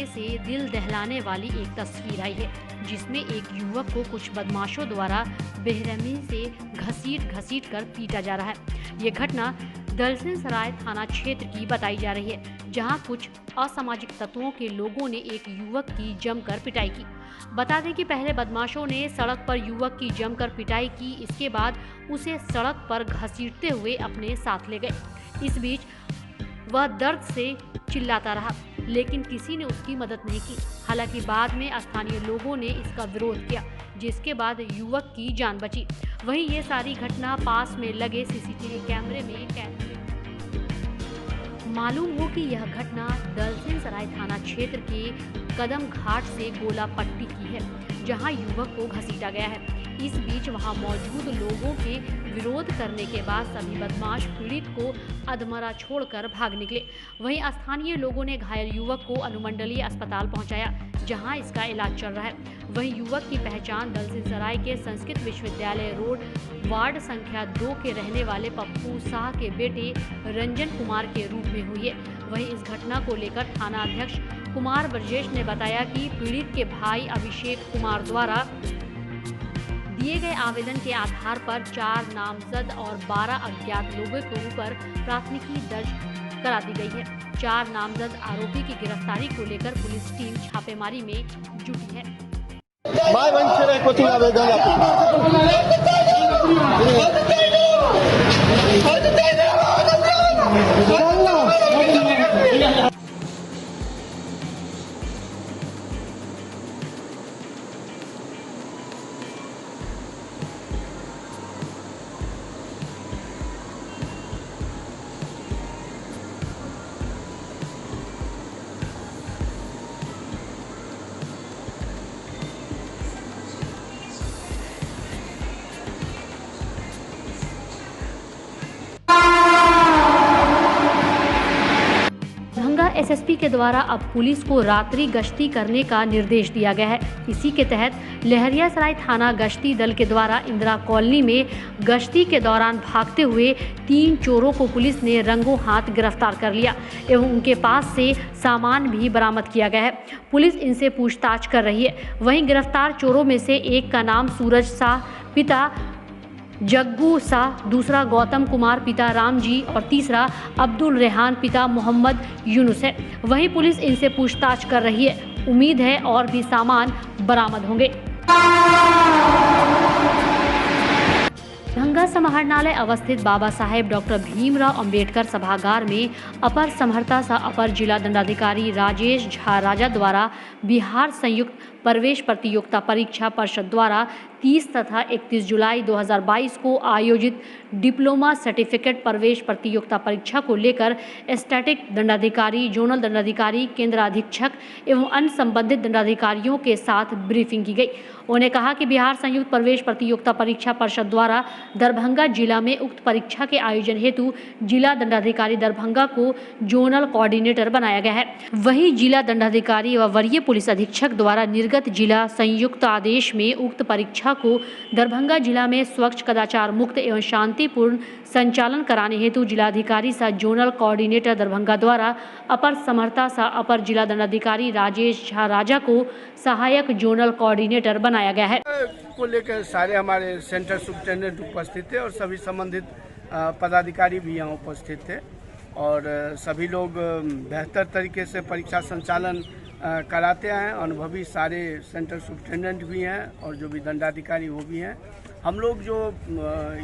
मौके से दिल दहलाने वाली एक तस्वीर आई है, जिसमें एक युवक को कुछ बदमाशों द्वारा बेरहमी से घसीट कर पीटा जा रहा है। ये घटना दलसिंह सराय थाना क्षेत्र की बताई जा रही है, जहां कुछ असामाजिक तत्वों के लोगों ने एक युवक की जमकर पिटाई की। बता दें कि पहले बदमाशों ने सड़क पर युवक की जमकर पिटाई की, इसके बाद उसे सड़क पर घसीटते हुए अपने साथ ले गए। इस बीच वह दर्द से चिल्लाता रहा, लेकिन किसी ने उसकी मदद नहीं की। हालांकि बाद में स्थानीय लोगों ने इसका विरोध किया, जिसके बाद युवक की जान बची। वहीं ये सारी घटना पास में लगे सीसीटीवी कैमरे में कैद हुई। मालूम हो कि यह घटना दलसिंह सराय थाना क्षेत्र के कदम घाट से गोला पट्टी की है, जहां युवक को घसीटा गया है। इस बीच वहां मौजूद लोगों के विरोध करने के बाद सभी बदमाश पीड़ित को अधमरा छोड़कर भाग निकले। वहीं स्थानीय लोगों ने घायल युवक को अनुमंडलीय अस्पताल पहुंचाया, जहां इसका इलाज चल रहा है। वहीं युवक की पहचान दलसिंह सराय के संस्कृत विश्वविद्यालय रोड वार्ड संख्या 2 के रहने वाले पप्पू शाह के बेटे रंजन कुमार के रूप में हुई है। वहीं इस घटना को लेकर थाना अध्यक्ष कुमार ब्रजेश ने बताया कि पीड़ित के भाई अभिषेक कुमार द्वारा दिए गए आवेदन के आधार पर 4 नामजद और 12 अज्ञात लोगों के ऊपर प्राथमिकी दर्ज करा दी गई है। 4 नामजद आरोपी की गिरफ्तारी को लेकर पुलिस टीम छापेमारी में जुटी है। एसएसपी के द्वारा अब पुलिस को रात्रि गश्ती करने का निर्देश दिया गया है। इसी के तहत लहरियासराय थाना गश्ती दल के द्वारा इंदिरा कॉलोनी में गश्ती के दौरान भागते हुए 3 चोरों को पुलिस ने रंगों हाथ गिरफ्तार कर लिया एवं उनके पास से सामान भी बरामद किया गया है। पुलिस इनसे पूछताछ कर रही है। वहीं गिरफ्तार चोरों में से एक का नाम सूरज शाह पिता जग्गू शाह, दूसरा गौतम कुमार पिता रामजी और तीसरा अब्दुल रेहान पिता मोहम्मद यूनुस है। वहीं पुलिस इनसे पूछताछ कर रही है। उम्मीद है और भी सामान बरामद होंगे। दरभंगा समाहरणालय अवस्थित बाबा साहेब डॉक्टर भीमराव अंबेडकर सभागार में अपर समहर्ता सह अपर जिला दंडाधिकारी राजेश झा राजा द्वारा बिहार संयुक्त प्रवेश प्रतियोगिता परीक्षा परिषद द्वारा 30 तथा 31 जुलाई 2022 को आयोजित डिप्लोमा सर्टिफिकेट प्रवेश प्रतियोगिता परीक्षा को लेकर स्टैटिक दंडाधिकारी, जोनल दंडाधिकारी, केंद्र अधीक्षक एवं अन्य संबंधित दंडाधिकारियों के साथ ब्रीफिंग की गई। उन्होंने कहा कि बिहार संयुक्त प्रवेश प्रतियोगिता परीक्षा परिषद द्वारा दरभंगा जिला में उक्त परीक्षा के आयोजन हेतु जिला दंडाधिकारी दरभंगा को जोनल कोऑर्डिनेटर बनाया गया है। वहीं जिला दंडाधिकारी व वरीय पुलिस अधीक्षक द्वारा निर्गत जिला संयुक्त आदेश में उक्त परीक्षा को दरभंगा जिला में स्वच्छ, कदाचार मुक्त एवं शांतिपूर्ण संचालन कराने हेतु जिलाधिकारी सह जोनल कोऑर्डिनेटर दरभंगा द्वारा अपर समहर्ता सह अपर जिला दंडाधिकारी राजेश झा राजा को सहायक जोनल कोऑर्डिनेटर बनाया गया है। को लेकर सारे हमारे सेंटर सुपरिटेंडेंट उपस्थित थे और सभी संबंधित पदाधिकारी भी यहाँ उपस्थित थे और सभी लोग बेहतर तरीके से परीक्षा संचालन कराते हैं। अनुभवी सारे सेंटर सुपरिटेंडेंट भी हैं और जो भी दंडाधिकारी वो भी हैं। हम लोग जो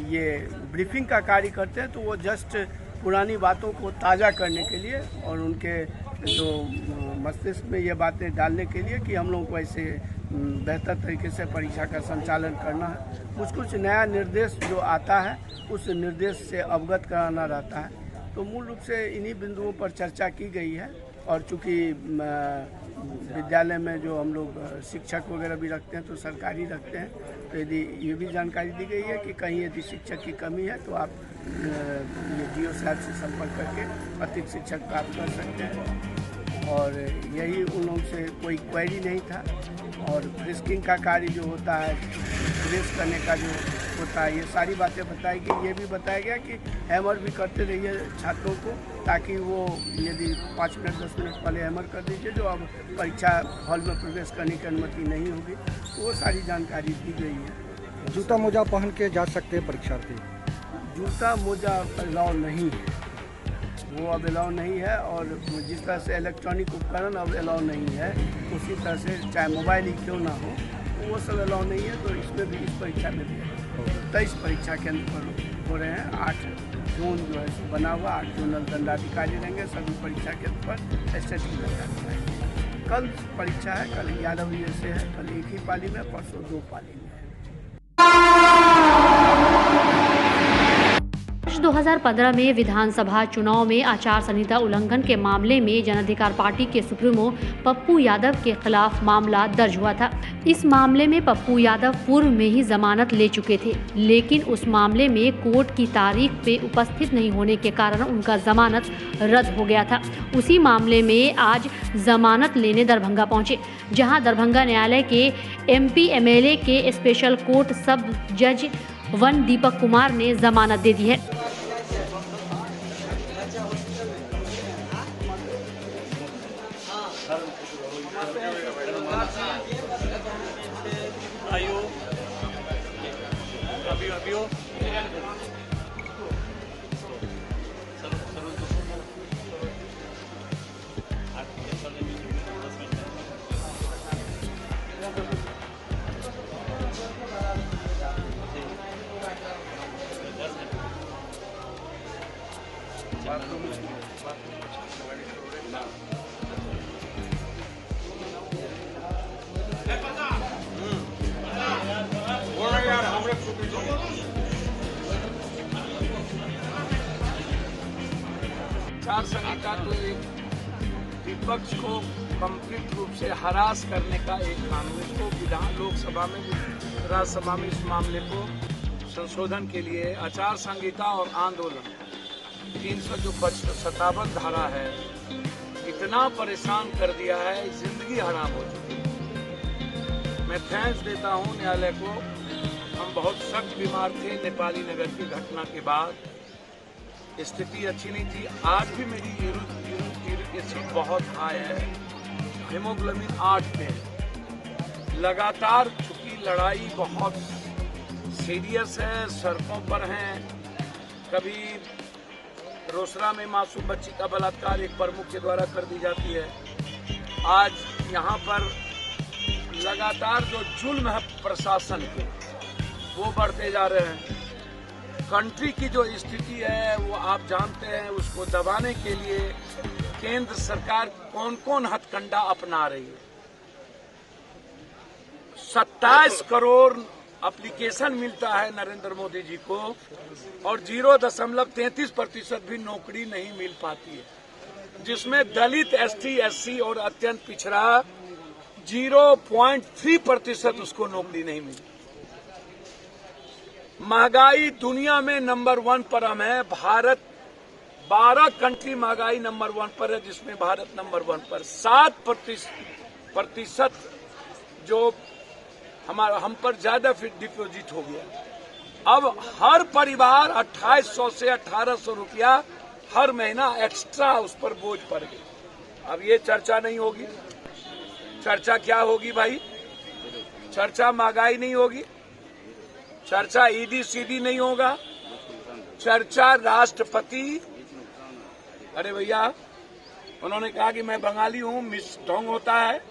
ये ब्रीफिंग का कार्य करते हैं तो वो जस्ट पुरानी बातों को ताज़ा करने के लिए और उनके जो मस्तिष्क में ये बातें डालने के लिए कि हम लोग को ऐसे बेहतर तरीके से परीक्षा का संचालन करना है। कुछ नया निर्देश जो आता है उस निर्देश से अवगत कराना रहता है। तो मूल रूप से इन्हीं बिंदुओं पर चर्चा की गई है और चूँकि विद्यालय में जो हम लोग शिक्षक वगैरह भी रखते हैं तो सरकारी रखते हैं, तो यदि ये भी जानकारी दी गई है कि कहीं यदि शिक्षक की कमी है तो आप ये DO साहब से संपर्क करके अतिरिक्त शिक्षक प्राप्त कर सकते हैं। और यही उन लोगों से कोई क्वेरी नहीं था। और फ्रिस्किंग का कार्य जो होता है प्रवेश करने का जो होता है, ये सारी बातें बताई गई। ये भी बताया गया कि हैमर भी करते रहिए छात्रों को, ताकि वो यदि 5 मिनट 10 मिनट पहले हैमर कर दीजिए, जो अब परीक्षा हॉल में प्रवेश करने की अनुमति नहीं होगी, तो वो सारी जानकारी दी गई है। जूता मोजा पहन के जा सकते हैं परीक्षार्थी? जूता मोजा अलाउ नहीं है, वो अब अलाउ नहीं है। और जिस तरह से इलेक्ट्रॉनिक उपकरण अब अलाउ नहीं है, उसी तरह से चाहे मोबाइल ही क्यों ना हो, वो सब अलाउ नहीं है। तो इसमें भी, इस परीक्षा में भी 23 परीक्षा केंद्र पर हो रहे हैं। 8 जोन जो है सो बना हुआ, 8 जोनल दंडाधिकारी रहेंगे सभी परीक्षा केंद्र पर, स्टेटिक दंडाधिकारी। कल परीक्षा है, कल 11 बजे से है, कल एक ही पाली में, परसों 2 पाली में है। 2015 में विधानसभा चुनाव में आचार संहिता उल्लंघन के मामले में जन अधिकार पार्टी के सुप्रीमो पप्पू यादव के खिलाफ मामला दर्ज हुआ था। इस मामले में पप्पू यादव पूर्व में ही जमानत ले चुके थे, लेकिन उस मामले में कोर्ट की तारीख पे उपस्थित नहीं होने के कारण उनका जमानत रद्द हो गया था। उसी मामले में आज जमानत लेने दरभंगा पहुंचे, जहां दरभंगा न्यायालय के MP MLA के स्पेशल कोर्ट सब जज 1 दीपक कुमार ने जमानत दे दी है। आचार संहिता तो एक विपक्ष को कंप्लीट रूप से हरास करने का एक कानून, इसको विधान लोकसभा में राज्यसभा में इस मामले को संशोधन के लिए आचार संहिता और आंदोलन 357 धारा है, इतना परेशान कर दिया है, जिंदगी हराम हो चुकी है। मैं थैंक्स देता हूं न्यायालय को। हम बहुत सख्त बीमार थे नेपाली नगर की घटना के बाद, स्थिति अच्छी नहीं थी। आज भी मेरी यूरिक एसिड बहुत हाई है, हीमोग्लोबिन 8 पे। लगातार चूंकि लड़ाई बहुत सीरियस है, सड़कों पर हैं, कभी रोसड़ा में मासूम बच्ची का बलात्कार एक प्रमुख के द्वारा कर दी जाती है। आज यहाँ पर लगातार जो जुल्म है प्रशासन के, वो बढ़ते जा रहे हैं। कंट्री की जो स्थिति है वो आप जानते हैं, उसको दबाने के लिए केंद्र सरकार कौन कौन हथकंडा अपना रही है। 27 करोड़ एप्लीकेशन मिलता है नरेंद्र मोदी जी को, और 0.33% भी नौकरी नहीं मिल पाती है, जिसमें दलित, ST SC और अत्यंत पिछड़ा 0.3% उसको नौकरी नहीं मिली। महंगाई दुनिया में नंबर 1 पर हम है। भारत 12 कंट्री महंगाई नंबर 1 पर है, जिसमें भारत नंबर 1 पर। 7% जो हम पर ज्यादा फिर डिपॉजिट हो गया। अब हर परिवार 2800 से 1800 रुपया हर महीना एक्स्ट्रा उस पर बोझ पड़ गई। अब ये चर्चा नहीं होगी। चर्चा क्या होगी भाई? चर्चा महंगाई नहीं होगी, चर्चा ईडी सीडी नहीं होगा, चर्चा राष्ट्रपति। अरे भैया, उन्होंने कहा कि मैं बंगाली हूं, मिस ढोंग होता है।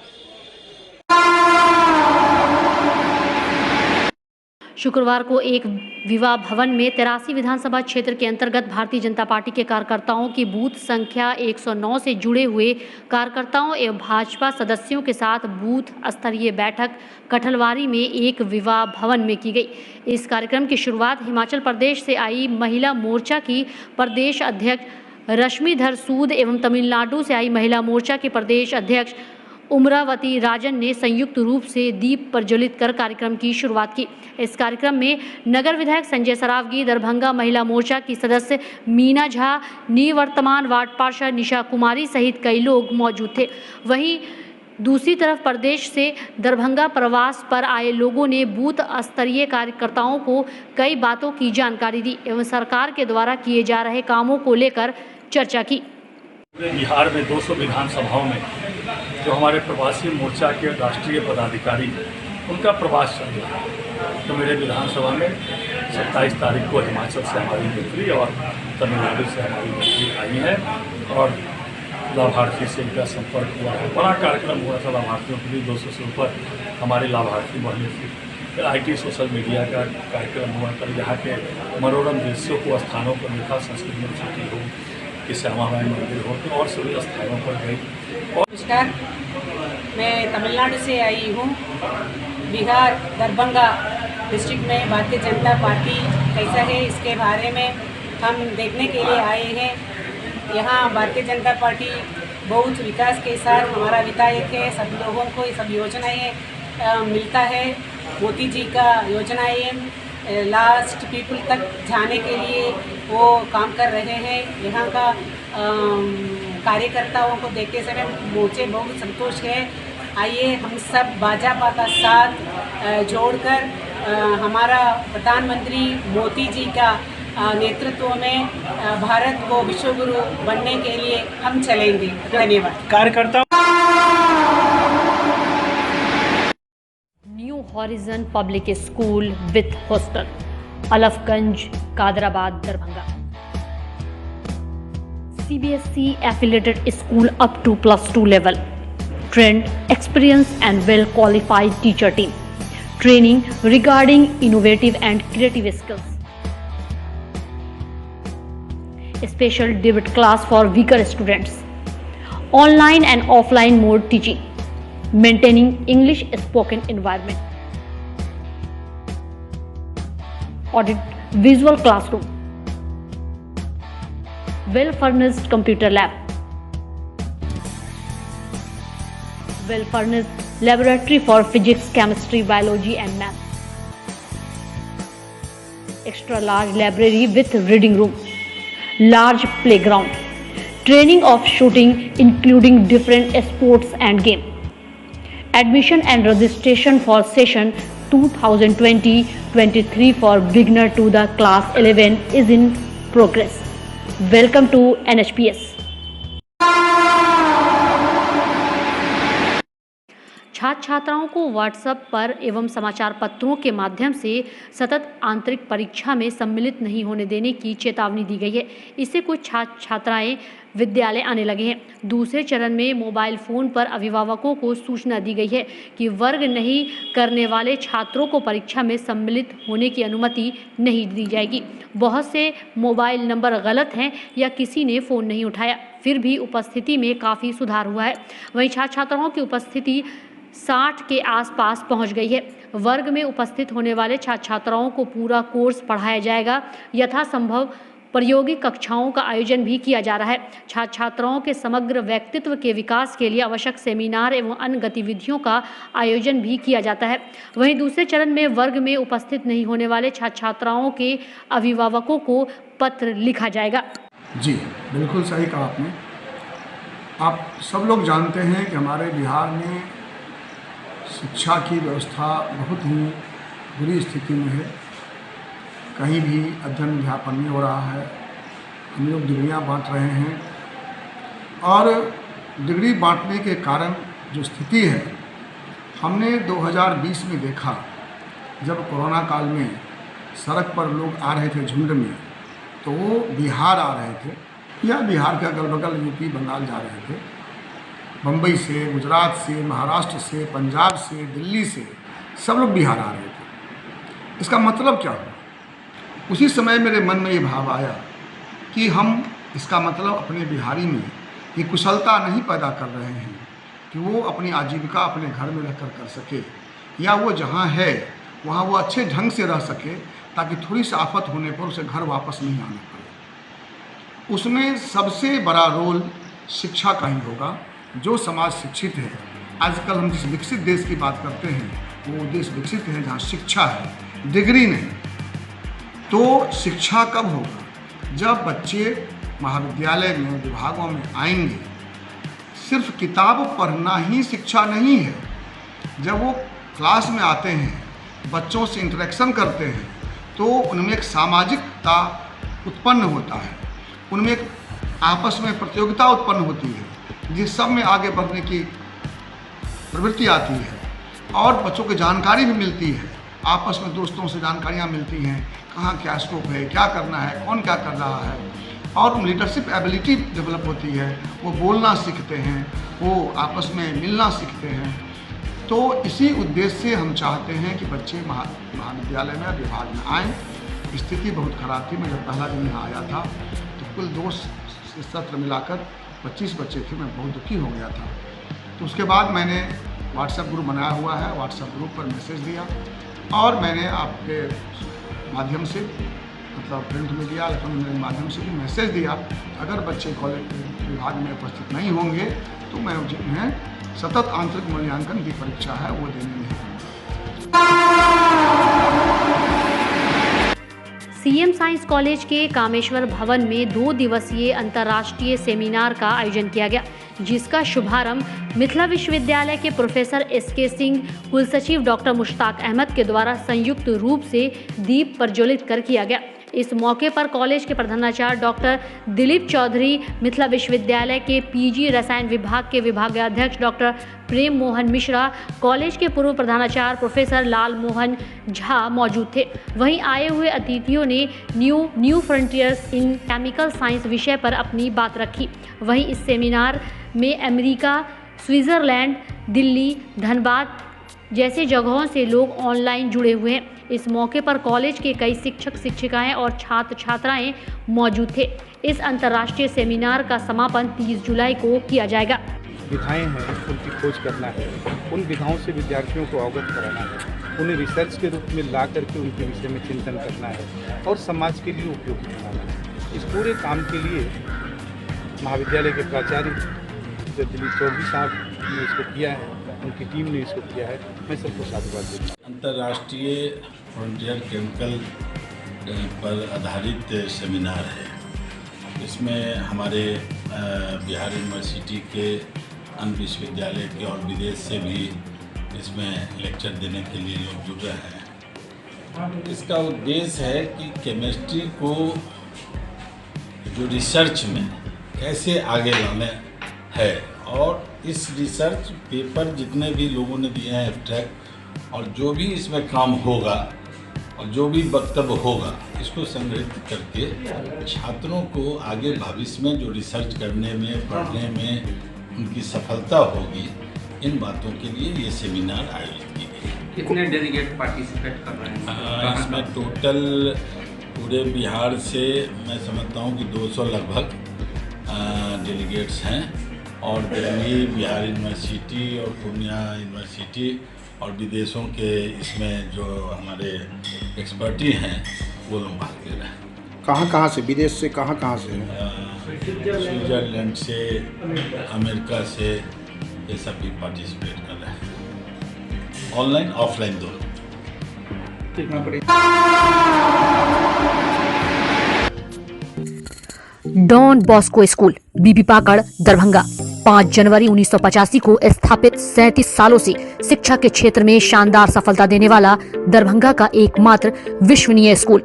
शुक्रवार को एक विवाह भवन में 83 विधानसभा क्षेत्र के अंतर्गत भारतीय जनता पार्टी के कार्यकर्ताओं की बूथ संख्या 109 से जुड़े हुए कार्यकर्ताओं एवं भाजपा सदस्यों के साथ बूथ स्तरीय बैठक कठलवारी में एक विवाह भवन में की गई। इस कार्यक्रम की शुरुआत हिमाचल प्रदेश से आई महिला मोर्चा की प्रदेश अध्यक्ष रश्मिधर सूद एवं तमिलनाडु से आई महिला मोर्चा के प्रदेश अध्यक्ष उमरावती राजन ने संयुक्त रूप से दीप प्रज्वलित कर कार्यक्रम की शुरुआत की। इस कार्यक्रम में नगर विधायक संजय सरावगी, दरभंगा महिला मोर्चा की सदस्य मीना झा, निवर्तमान वार्ड पार्षद निशा कुमारी सहित कई लोग मौजूद थे। वहीं दूसरी तरफ प्रदेश से दरभंगा प्रवास पर आए लोगों ने बूथ स्तरीय कार्यकर्ताओं को कई बातों की जानकारी दी एवं सरकार के द्वारा किए जा रहे कामों को लेकर चर्चा की। बिहार में 200 विधानसभाओं में जो हमारे प्रवासी मोर्चा के राष्ट्रीय पदाधिकारी हैं उनका प्रवास चल रहा है। तो मेरे विधानसभा में 27 तारीख को हिमाचल से हमारी मंत्री और तमिलनाडु से हमारी मंत्री आई है और लाभार्थी से इनका संपर्क हुआ है। बड़ा कार्यक्रम हुआ था लाभार्थियों के लिए, 200 से ऊपर हमारे लाभार्थी बने थे। फिर IT सोशल मीडिया का कार्यक्रम हुआ था, यहाँ के मनोरम दृश्यों को स्थानों पर लिखा, संस्कृत यूनिवर्सिटी हो कि श्यामाबाई मंदिर हो तो और सभी स्थानों पर गई। नमस्कार, मैं तमिलनाडु से आई हूँ। बिहार दरभंगा डिस्ट्रिक्ट में भारतीय जनता पार्टी कैसा है इसके बारे में हम देखने के लिए आए हैं। यहाँ भारतीय जनता पार्टी बहुत विकास के साथ हमारा विधायक है, सब लोगों को ये सब योजनाएं मिलता है। मोदी जी का योजनाएं लास्ट पीपल तक जाने के लिए वो काम कर रहे हैं। यहाँ का कार्यकर्ताओं को देखते समय मुझे बहुत संतोष है। आइए हम सब भाजपा का साथ जोड़कर हमारा प्रधानमंत्री मोदी जी का नेतृत्व में भारत को विश्व गुरु बनने के लिए हम चलेंगे। धन्यवाद। कार्यकर्ता new horizon public school with hostel, Alafganj, Kadrabad, Darbhanga. CBSE affiliated school up to +2 level. Trained, experienced and well qualified teacher team. Training regarding innovative and creative skills. Special debit class for weaker students. Online and offline mode teaching. Maintaining English spoken environment. Audit visual classroom. Well furnished computer lab. Well furnished laboratory for physics, chemistry, biology and math. Extra large library with reading room. Large playground. Training of shooting including different sports and game. Admission and registration for session 2020-23 for beginner to the class 11 is in progress. Welcome to NHPS. छात्र छात्राओं को WhatsApp पर एवं समाचार पत्रों के माध्यम से सतत आंतरिक परीक्षा में सम्मिलित नहीं होने देने की चेतावनी दी गई है। इससे कुछ छात्र छात्राएं विद्यालय आने लगे हैं। दूसरे चरण में मोबाइल फ़ोन पर अभिभावकों को सूचना दी गई है कि वर्ग नहीं करने वाले छात्रों को परीक्षा में सम्मिलित होने की अनुमति नहीं दी जाएगी। बहुत से मोबाइल नंबर गलत हैं या किसी ने फ़ोन नहीं उठाया, फिर भी उपस्थिति में काफ़ी सुधार हुआ है। वहीं छात्र छात्राओं की उपस्थिति 60 के आसपास पहुंच गई है। वर्ग में उपस्थित होने वाले छात्र छात्राओं को पूरा कोर्स पढ़ाया जाएगा। यथासंभव प्रायोगिक कक्षाओं का आयोजन भी किया जा रहा है। छात्र छात्राओं के समग्र व्यक्तित्व के विकास के लिए आवश्यक सेमिनार एवं अन्य गतिविधियों का आयोजन भी किया जाता है। वहीं दूसरे चरण में वर्ग में उपस्थित नहीं होने वाले छात्र छात्राओं के अभिभावकों को पत्र लिखा जाएगा। जी बिल्कुल सही कहा आपने। आप सब लोग जानते हैं कि हमारे बिहार में शिक्षा की व्यवस्था बहुत ही बुरी स्थिति में है। कहीं भी अध्ययन अध्यापन नहीं हो रहा है। हम लोग डिग्रियाँ बांट रहे हैं और डिग्री बांटने के कारण जो स्थिति है, हमने 2020 में देखा जब कोरोना काल में सड़क पर लोग आ रहे थे झुंड में, तो वो बिहार आ रहे थे या बिहार के अगल बगल यूपी बंगाल जा रहे थे। बम्बई से, गुजरात से, महाराष्ट्र से, पंजाब से, दिल्ली से सब लोग बिहार आ रहे थे। इसका मतलब क्या हुआ? उसी समय मेरे मन में ये भाव आया कि हम इसका मतलब अपने बिहारी में ये कुशलता नहीं पैदा कर रहे हैं कि वो अपनी आजीविका अपने घर में रहकर कर सके, या वो जहाँ है वहाँ वो अच्छे ढंग से रह सके, ताकि थोड़ी सी आफत होने पर उसे घर वापस नहीं आना पड़े। उसमें सबसे बड़ा रोल शिक्षा का ही होगा। जो समाज शिक्षित है, आजकल हम जिस विकसित देश की बात करते हैं वो देश विकसित है जहाँ शिक्षा है, डिग्री नहीं। तो शिक्षा कब होगा? जब बच्चे महाविद्यालय में, विभागों में आएंगे, सिर्फ किताब पढ़ना ही शिक्षा नहीं है। जब वो क्लास में आते हैं, बच्चों से इंटरेक्शन करते हैं, तो उनमें एक सामाजिकता उत्पन्न होता है, उनमें एक आपस में प्रतियोगिता उत्पन्न होती है, जिस सब में आगे बढ़ने की प्रवृत्ति आती है और बच्चों की जानकारी भी मिलती है। आपस में दोस्तों से जानकारियाँ मिलती हैं, कहाँ क्या स्कोप है, क्या करना है, कौन क्या कर रहा है, और लीडरशिप एबिलिटी डेवलप होती है। वो बोलना सीखते हैं, वो आपस में मिलना सीखते हैं। तो इसी उद्देश्य से हम चाहते हैं कि बच्चे महाविद्यालय में विभाग में आएँ। स्थिति बहुत ख़राब थी। मैं जब पहला दिन यहाँ आया था तो कुल 2 सत्र मिलाकर 25 बच्चे थे। मैं बहुत दुखी हो गया था। तो उसके बाद मैंने व्हाट्सएप ग्रुप बनाया हुआ है, व्हाट्सएप ग्रुप पर मैसेज दिया और मैंने आपके माध्यम से, मतलब प्रिंट मीडिया, इलेक्ट्रॉनिक मीडिया के माध्यम से भी मैसेज दिया, अगर बच्चे कॉलेज विभाग में उपस्थित नहीं होंगे तो मैं उन्हें सतत आंतरिक मूल्यांकन की परीक्षा है वो देने नहीं दूंगा। सीएम साइंस कॉलेज के कामेश्वर भवन में 2 दिवसीय अंतर्राष्ट्रीय सेमिनार का आयोजन किया गया, जिसका शुभारंभ मिथिला विश्वविद्यालय के प्रोफेसर एसके सिंह, कुलसचिव डॉक्टर मुश्ताक अहमद के द्वारा संयुक्त रूप से दीप प्रज्वलित कर किया गया। इस मौके पर कॉलेज के प्रधानाचार्य डॉक्टर दिलीप चौधरी, मिथिला विश्वविद्यालय के पीजी रसायन विभाग के विभागाध्यक्ष डॉक्टर प्रेम मोहन मिश्रा, कॉलेज के पूर्व प्रधानाचार्य प्रोफेसर लाल मोहन झा मौजूद थे। वहीं आए हुए अतिथियों ने न्यू फ्रंटियर्स इन केमिकल साइंस विषय पर अपनी बात रखी। वहीं इस सेमिनार में अमेरिका, स्विट्जरलैंड, दिल्ली, धनबाद जैसे जगहों से लोग ऑनलाइन जुड़े हुए हैं। इस मौके पर कॉलेज के कई शिक्षक शिक्षिकाएं और छात्र छात्राएं मौजूद थे। इस अंतर्राष्ट्रीय सेमिनार का समापन 30 जुलाई को किया जाएगा। विधाएं हैं, उनकी खोज करना है, उन विधाओं से विद्यार्थियों को अवगत कराना है, उन्हें रिसर्च के रूप में ला करके उनके विषय में चिंतन करना है और समाज के लिए उपयोगी बनाना है। इस पूरे काम के लिए महाविद्यालय के प्राचार्य दिलीप चौधरी साहब ने इसको किया है, उनकी टीम ने इसको किया है। मैं सबको साधुवाद देता हूँ। अंतर्राष्ट्रीय फ्रंटियर केमिकल पर आधारित सेमिनार है। इसमें हमारे बिहार यूनिवर्सिटी के अन्य विश्वविद्यालय के और विदेश से भी इसमें लेक्चर देने के लिए लोग जुड़ रहे हैं। इसका उद्देश्य है कि केमिस्ट्री को जो रिसर्च में कैसे आगे लाना है, और इस रिसर्च पेपर जितने भी लोगों ने दिए हैं एब्स्ट्रैक्ट, और जो भी इसमें काम होगा और जो भी वक्तव्य होगा, इसको संग्रहित करके छात्रों को आगे भविष्य में जो रिसर्च करने में, पढ़ने में उनकी सफलता होगी, इन बातों के लिए ये सेमिनार आयोजित की गई। कितने डेलीगेट पार्टिसिपेट कर रहे हैं? इसमें टोटल पूरे बिहार से मैं समझता हूँ कि 200 लगभग डेलीगेट्स हैं, और दिल्ली, बिहार यूनिवर्सिटी और पूर्णिया यूनिवर्सिटी और विदेशों के इसमें जो हमारे एक्सपर्टी हैं वो लोग भाग ले रहे हैं। कहाँ से, विदेश से कहाँ से? स्विट्जरलैंड से, अमेरिका से, ये सब भी पार्टिसिपेट कर रहे हैं, ऑनलाइन ऑफलाइन दोनों। Don Bosco school, Bibi Pakar, Darbhanga. 5 जनवरी 1985 को स्थापित 37 सालों से शिक्षा के क्षेत्र में शानदार सफलता देने वाला दरभंगा का एकमात्र विश्वसनीय स्कूल।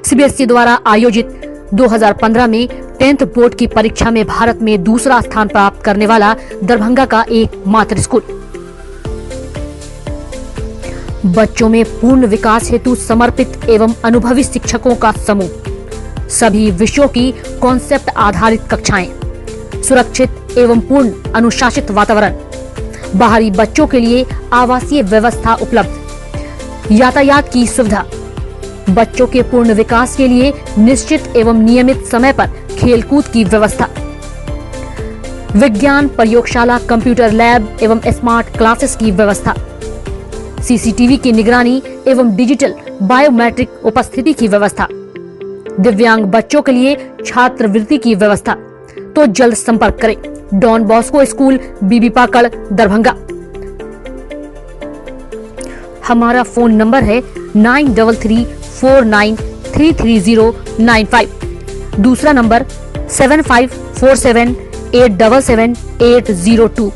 सीबीएसई द्वारा आयोजित 2015 में 10th बोर्ड की परीक्षा में भारत में दूसरा स्थान प्राप्त करने वाला दरभंगा का एकमात्र स्कूल। बच्चों में पूर्ण विकास हेतु समर्पित एवं अनुभवी शिक्षकों का समूह, सभी विषयों की कॉन्सेप्ट आधारित कक्षाएं, सुरक्षित एवं पूर्ण अनुशासित वातावरण, बाहरी बच्चों के लिए आवासीय व्यवस्था उपलब्ध, यातायात की सुविधा, बच्चों के पूर्ण विकास के लिए निश्चित एवं नियमित समय पर खेलकूद की व्यवस्था, विज्ञान प्रयोगशाला, कंप्यूटर लैब एवं स्मार्ट क्लासेस की व्यवस्था, सीसीटीवी की निगरानी एवं डिजिटल बायोमेट्रिक उपस्थिति की व्यवस्था, दिव्यांग बच्चों के लिए छात्रवृत्ति की व्यवस्था। तो जल्द संपर्क करें। Don Bosco school, Bibi Pakar, Darbhanga. हमारा फोन नंबर है 9334933095। दूसरा number 7547 877802।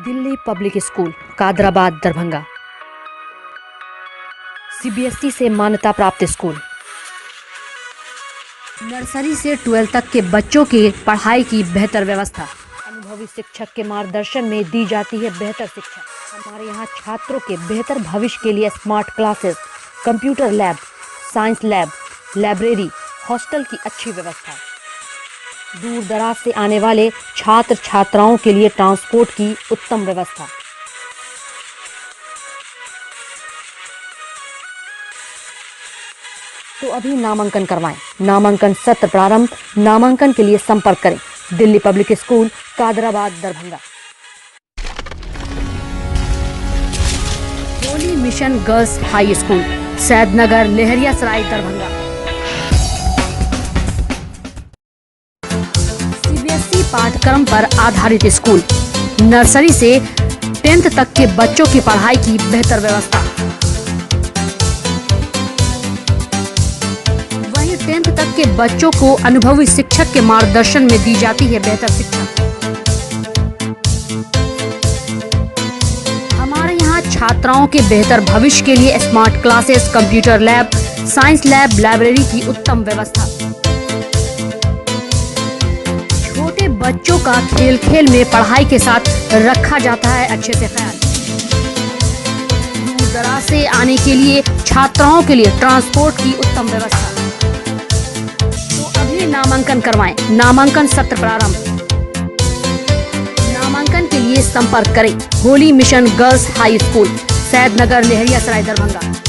Delhi public school Kadrabad Darbhanga CBSE से मान्यता प्राप्त स्कूल। नर्सरी से 12 तक के बच्चों की पढ़ाई की बेहतर व्यवस्था। अनुभवी शिक्षक के मार्गदर्शन में दी जाती है बेहतर शिक्षा। हमारे यहाँ छात्रों के बेहतर भविष्य के लिए smart classes, computer lab, science lab, library, hostel की अच्छी व्यवस्था। दूर दराज से आने वाले छात्र छात्राओं के लिए ट्रांसपोर्ट की उत्तम व्यवस्था। तो अभी नामांकन करवाएं। नामांकन सत्र प्रारंभ। नामांकन के लिए संपर्क करें Delhi public school Kadrabad Darbhanga. Holy mission girls high school Saidnagar Laheriasarai Darbhanga. CBSE पाठ्यक्रम पर आधारित स्कूल। नर्सरी से 10th तक के बच्चों की पढ़ाई की बेहतर व्यवस्था। वहीं 10th तक के बच्चों को अनुभवी शिक्षक के मार्गदर्शन में दी जाती है बेहतर शिक्षा। हमारे यहाँ छात्राओं के बेहतर भविष्य के लिए smart classes, computer lab, science lab, library की उत्तम व्यवस्था। छोटे बच्चों का खेल खेल में पढ़ाई के साथ रखा जाता है अच्छे से ख्याल। दूर दराज से आने के लिए छात्राओं के लिए ट्रांसपोर्ट की उत्तम व्यवस्था। तो अभी नामांकन करवाएं। नामांकन सत्र प्रारंभ। नामांकन के लिए संपर्क करें Holi mission girls high school Saidnagar Laheriasarai Darbhanga.